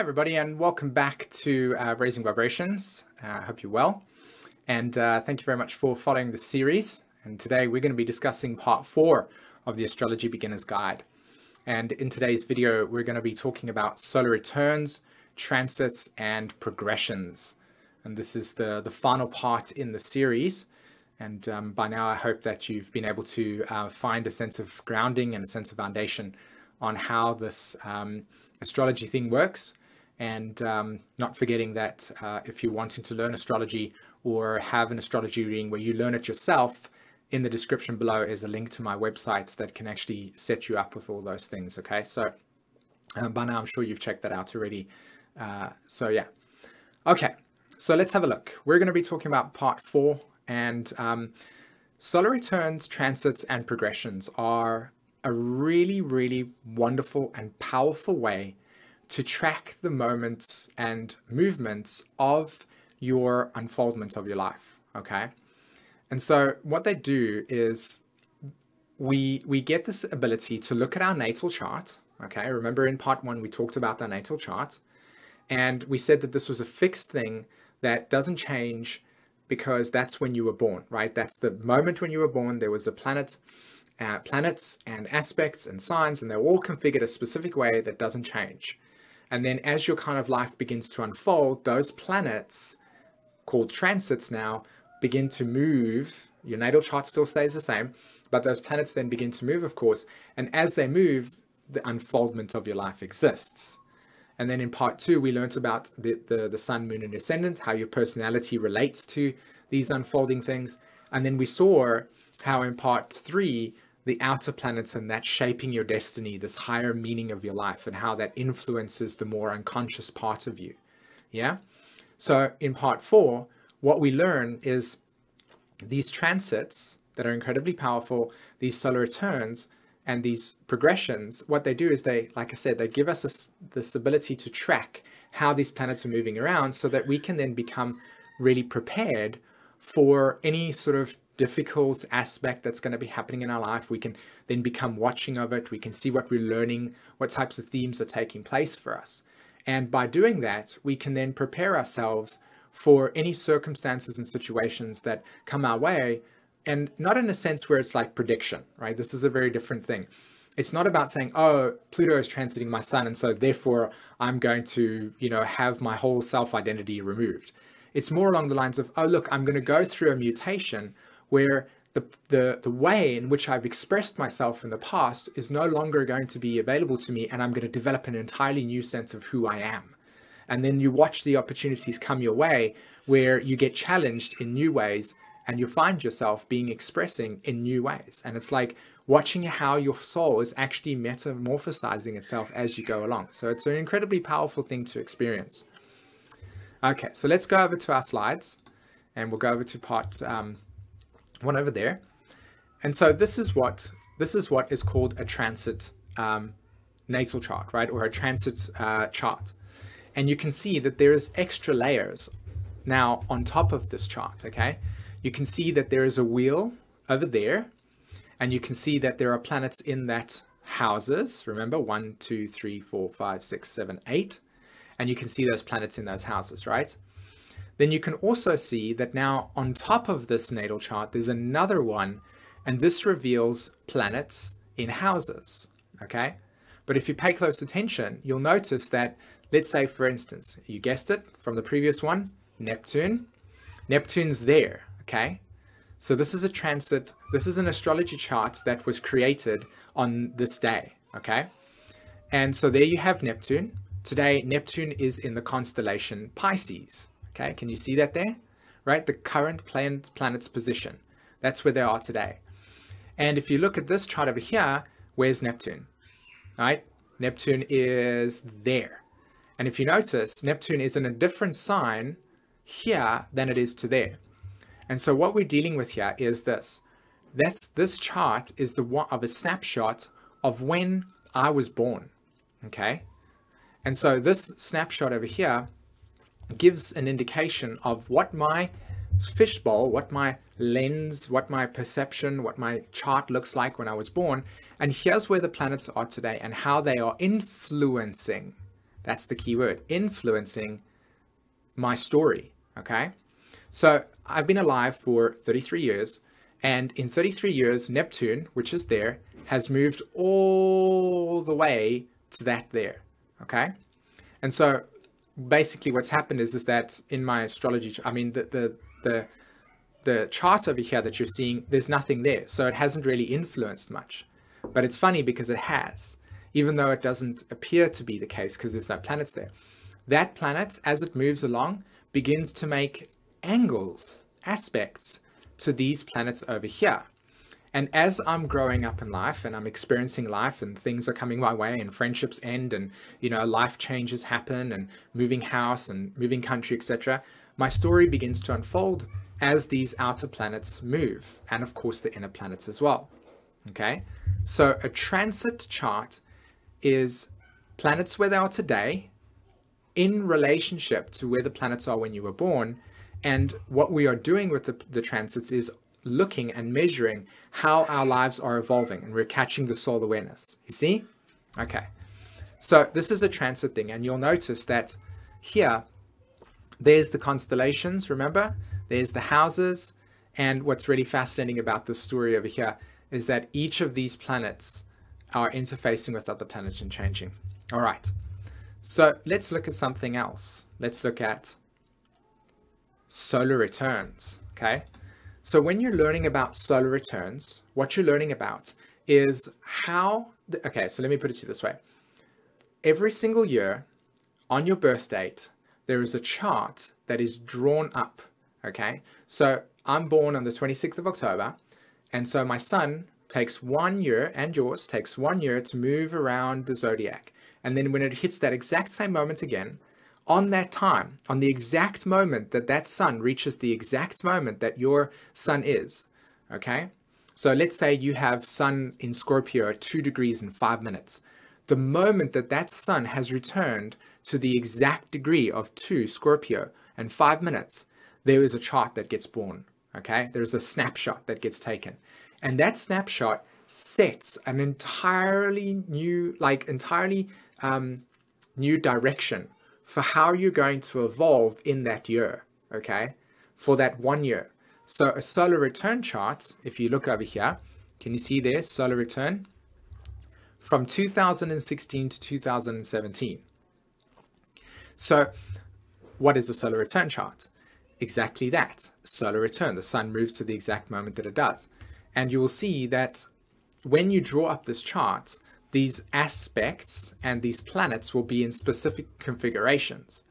everybody, and welcome back to Raising Vibrations. I hope you're well, and thank you very much for following the series. And today we're going to be discussing part 4 of the Astrology Beginner's Guide. And in today's video, we're going to be talking about solar returns, transits, and progressions. And this is the final part in the series. And by now, I hope that you've been able to find a sense of grounding and a sense of foundation on how this astrology thing works, and not forgetting that if you're wanting to learn astrology or have an astrology reading where you learn it yourself, in the description below is a link to my website that can actually set you up with all those things. Okay, so by now I'm sure you've checked that out already. So yeah, okay, so let's have a look. We're going to be talking about part 4, and solar returns, transits, and progressions are a really wonderful and powerful way to track the moments and movements of your unfoldment of your life. Okay, and so what they do is we get this ability to look at our natal chart. Okay, remember in part 1 we talked about the natal chart, and we said that this was a fixed thing that doesn't change because that's when you were born, right? That's the moment when you were born. There was a planets and aspects and signs, and they're all configured a specific way that doesn't change. And then as your kind of life begins to unfold, those planets, called transits now, begin to move. Your natal chart still stays the same, but those planets then begin to move, of course. And as they move, the unfoldment of your life exists. And then in part 2, we learned about the sun, moon, and ascendant, how your personality relates to these unfolding things. And then we saw how in part 3, the outer planets and that shaping your destiny, this higher meaning of your life, and how that influences the more unconscious part of you. Yeah. So in part 4, what we learn is these transits that are incredibly powerful, these solar returns and these progressions, what they do is they, like I said, they give us this ability to track how these planets are moving around so that we can then become really prepared for any sort of difficult aspect that's going to be happening in our life. We can then become watching of it. We can see what we're learning, what types of themes are taking place for us. And by doing that, we can then prepare ourselves for any circumstances and situations that come our way, and not in a sense where it's like prediction, right? This is a very different thing. It's not about saying, oh, Pluto is transiting my sun, and so therefore I'm going to, have my whole self-identity removed. It's more along the lines of, oh, look, I'm going to go through a mutation where the way in which I've expressed myself in the past is no longer going to be available to me, and I'm going to develop an entirely new sense of who I am. And then you watch the opportunities come your way where you get challenged in new ways, and you find yourself expressing in new ways. And it's like watching how your soul is actually metamorphosizing itself as you go along. So it's an incredibly powerful thing to experience. Okay, so let's go over to our slides, and we'll go over to part 1 over there. And so this is what is called a transit natal chart, right? Or a transit chart. And you can see that there is extra layers now on top of this chart, okay? You can see that there is a wheel over there, and you can see that there are planets in that houses. Remember, 1, 2, 3, 4, 5, 6, 7, 8. And you can see those planets in those houses, right? Then you can also see that now on top of this natal chart, there's another one, and this reveals planets in houses, okay? But if you pay close attention, you'll notice that, let's say, for instance, you guessed it from the previous one, Neptune. Neptune's there, okay? So this is a transit, this is an astrology chart that was created on this day, okay? And so there you have Neptune. Today, Neptune is in the constellation Pisces. Okay, can you see that there? Right, the current planet's position. That's where they are today. And if you look at this chart over here, where's Neptune? All right, Neptune is there. And if you notice, Neptune is in a different sign here than it is to there. And so what we're dealing with here is this. This chart is the one of a snapshot of when I was born. Okay, and so this snapshot over here gives an indication of what my fishbowl, what my lens, what my perception, what my chart looks like when I was born. And here's where the planets are today and how they are influencing That's the key word, influencing my story, okay? So I've been alive for 33 years, and in 33 years, Neptune, which is there, has moved all the way to that there, okay? And so basically what's happened is that in my astrology, I mean, the chart over here that you're seeing, there's nothing there. So it hasn't really influenced much. But it's funny because it has, even though it doesn't appear to be the case because there's no planets there. That planet, as it moves along, begins to make angles, aspects to these planets over here. And as I'm growing up in life and I'm experiencing life and things are coming my way and friendships end and, you know, life changes happen and moving house and moving country, etc., my story begins to unfold as these outer planets move, and of course the inner planets as well. Okay, so a transit chart is planets where they are today in relationship to where the planets are when you were born. And what we are doing with the transits is looking and measuring how our lives are evolving, and we're catching the soul awareness. You see? Okay, so this is a transit thing, and you'll notice that here there's the constellations, remember? There's the houses, and what's really fascinating about this story over here is that each of these planets are interfacing with other planets and changing. All right, so let's look at something else. Let's look at solar returns, okay? So when you're learning about solar returns, what you're learning about is how, okay, so let me put it to you this way. Every single year on your birth date, there is a chart that is drawn up, okay? So I'm born on the 26th of October, and so my sun takes 1 year, and yours takes 1 year to move around the zodiac. And then when it hits that exact same moment again, on that time, on the exact moment that that sun reaches the exact moment that your sun is, okay? So let's say you have sun in Scorpio at 2 degrees and 5 minutes. The moment that that sun has returned to the exact degree of 2 Scorpio and 5 minutes, there is a chart that gets born, okay? There's a snapshot that gets taken. And that snapshot sets an entirely new, new direction for how you're going to evolve in that year, okay? For that 1 year. So a solar return chart, if you look over here, can you see there, solar return? From 2016 to 2017. So what is a solar return chart? Exactly that, solar return. The sun moves to the exact moment that it does. And you will see that when you draw up this chart, these aspects and these planets will be in specific configurations.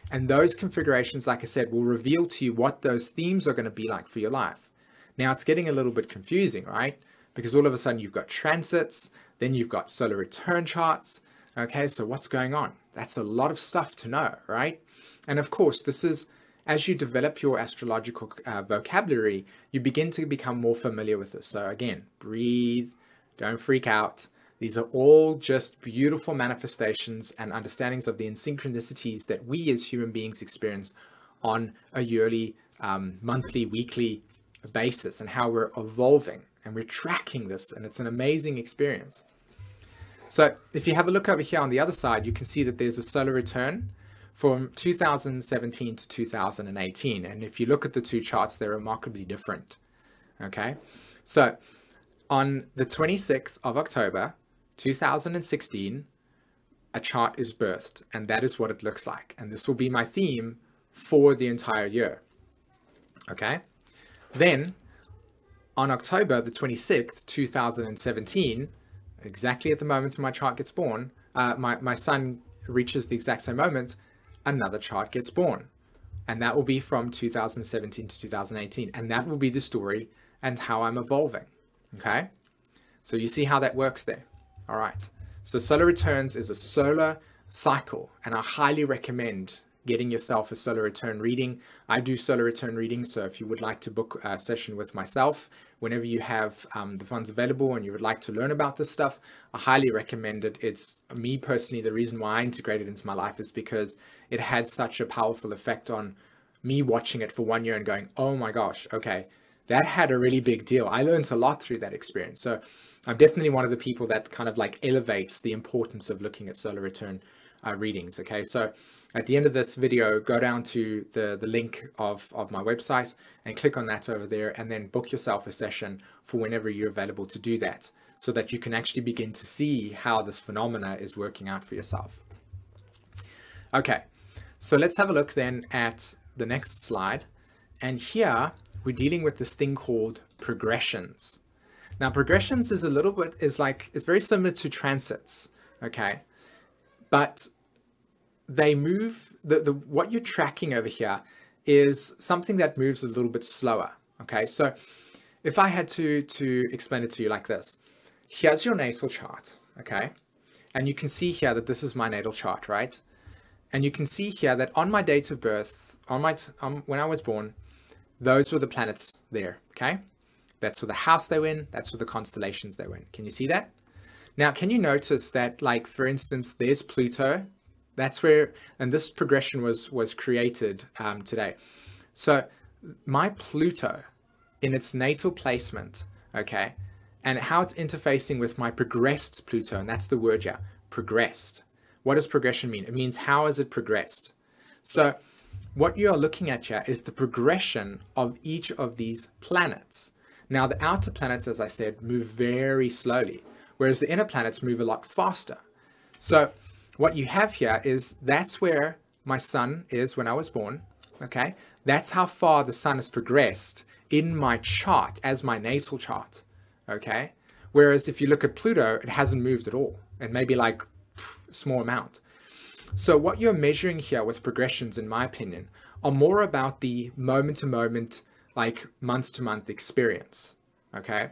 And those configurations, like I said, will reveal to you what those themes are going to be like for your life. Now, it's getting a little bit confusing, right? Because all of a sudden you've got transits, then you've got solar return charts. Okay, so what's going on? That's a lot of stuff to know, right? And of course, this is, as you develop your astrological vocabulary, you begin to become more familiar with this. So again, breathe, don't freak out. These are all just beautiful manifestations and understandings of the synchronicities that we as human beings experience on a yearly, monthly, weekly basis, and how we're evolving and we're tracking this, and it's an amazing experience. So if you have a look over here on the other side, you can see that there's a solar return from 2017 to 2018. And if you look at the two charts, they're remarkably different. Okay, so on the 26th of October, 2016, a chart is birthed, and that is what it looks like. And this will be my theme for the entire year. Okay, then on October the 26th, 2017, exactly at the moment my chart gets born, my sun reaches the exact same moment, another chart gets born. And that will be from 2017 to 2018. And that will be the story and how I'm evolving. Okay, so you see how that works there. All right, so solar returns is a solar cycle, and I highly recommend getting yourself a solar return reading. I do solar return readings, so if you would like to book a session with myself, whenever you have the funds available and you would like to learn about this stuff, I highly recommend it. It's me personally, the reason why I integrated it into my life is because it had such a powerful effect on me watching it for 1 year and going, oh my gosh, okay, that had a really big deal. I learned a lot through that experience. So I'm definitely one of the people that kind of like elevates the importance of looking at solar return readings. Okay, so at the end of this video, go down to the link of my website and click on that over there, and then book yourself a session for whenever you're available to do that, so that you can actually begin to see how this phenomena is working out for yourself. Okay, so let's have a look then at the next slide. And here we're dealing with this thing called progressions. Now, progressions is it's very similar to transits, okay? But they move, what you're tracking over here is something that moves a little bit slower, okay? So if I had to explain it to you like this, here's your natal chart, okay? And you can see here that this is my natal chart, right? And you can see here that on my date of birth, when I was born, those were the planets there, okay? That's where the house they were in, that's where the constellations they were in. Can you see that? Now, can you notice that, like, for instance, there's Pluto. That's where, and this progression was created today. So my Pluto in its natal placement, okay, and how it's interfacing with my progressed Pluto, and that's the word here, progressed. What does progression mean? It means how has it progressed? So what you're looking at here is the progression of each of these planets. Now, the outer planets, as I said, move very slowly, whereas the inner planets move a lot faster. So what you have here is that's where my sun is when I was born, okay? That's how far the sun has progressed in my chart as my natal chart, okay? Whereas if you look at Pluto, it hasn't moved at all, and maybe like a small amount. So what you're measuring here with progressions, in my opinion, are more about the moment-to-moment, like month-to-month experience, okay?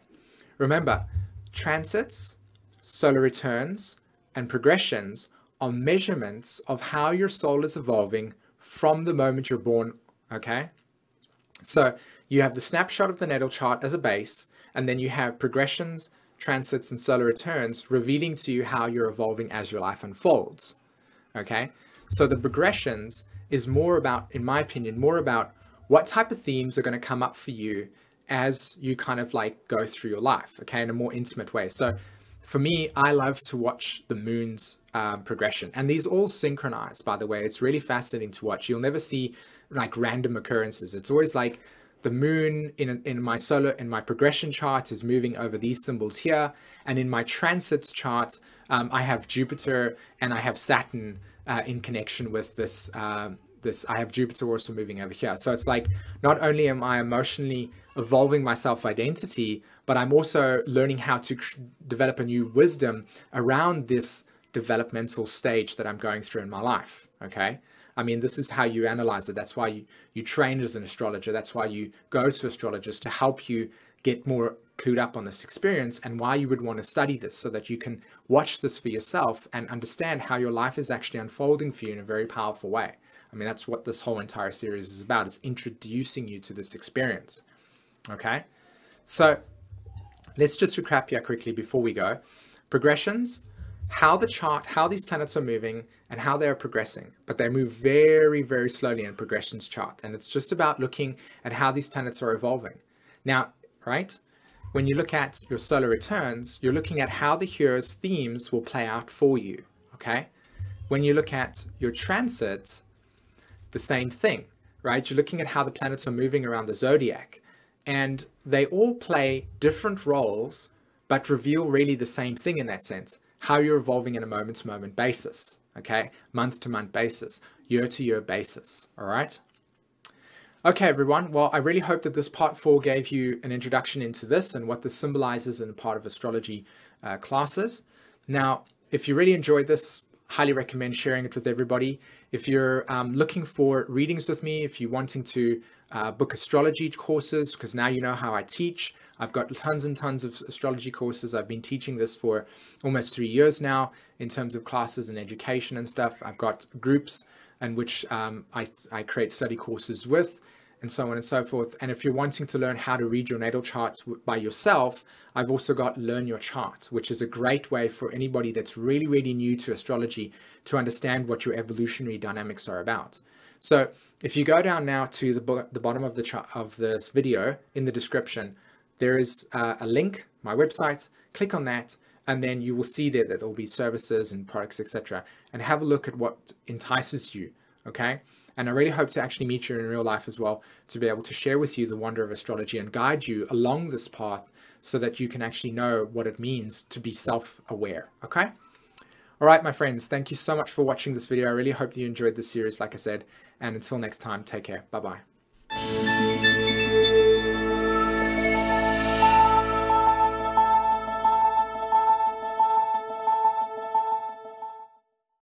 Remember, transits, solar returns, and progressions are measurements of how your soul is evolving from the moment you're born, okay? So you have the snapshot of the natal chart as a base, and then you have progressions, transits, and solar returns revealing to you how you're evolving as your life unfolds, okay? So the progressions is more about, in my opinion, more about what type of themes are going to come up for you as you kind of like go through your life, okay, in a more intimate way. So for me, I love to watch the moon's progression, and these all synchronize, by the way. It's really fascinating to watch. You'll never see like random occurrences. It's always like the moon in my progression chart is moving over these symbols here, and in my transits chart, I have Jupiter and I have Saturn in connection with this. I have Jupiter also moving over here. So it's like, not only am I emotionally evolving my self-identity, but I'm also learning how to develop a new wisdom around this developmental stage that I'm going through in my life, okay? I mean, this is how you analyze it. That's why you train as an astrologer. That's why you go to astrologers, to help you get more clued up on this experience, and why you would want to study this, so that you can watch this for yourself and understand how your life is actually unfolding for you in a very powerful way. I mean, that's what this whole entire series is about. It's introducing you to this experience, okay? So let's just recap here quickly before we go. Progressions, how these planets are moving and how they are progressing, but they move very, very slowly in progressions chart. And it's just about looking at how these planets are evolving. Now, right, when you look at your solar returns, you're looking at how the hero's themes will play out for you, okay? When you look at your transits, the same thing, right? You're looking at how the planets are moving around the zodiac, and they all play different roles, but reveal really the same thing in that sense, how you're evolving in a moment-to-moment basis, okay? Month-to-month basis, year-to-year basis, all right? Okay, everyone. Well, I really hope that this part 4 gave you an introduction into this and what this symbolizes in a part of astrology classes. Now, if you really enjoyed this, highly recommend sharing it with everybody. If you're looking for readings with me, if you're wanting to book astrology courses, because now you know how I teach, I've got tons and tons of astrology courses. I've been teaching this for almost 3 years now in terms of classes and education and stuff. I've got groups in which I create study courses with, and so on and so forth. And if you're wanting to learn how to read your natal chart by yourself, I've also got Learn Your Chart, which is a great way for anybody that's really, really new to astrology to understand what your evolutionary dynamics are about. So if you go down now to the bottom of this video, in the description, there is a link, my website. Click on that, and then you will see there that there will be services and products, etc. And have a look at what entices you, okay? And I really hope to actually meet you in real life as well, to be able to share with you the wonder of astrology and guide you along this path so that you can actually know what it means to be self-aware, okay? All right, my friends, thank you so much for watching this video. I really hope that you enjoyed this series, like I said, and until next time, take care. Bye-bye.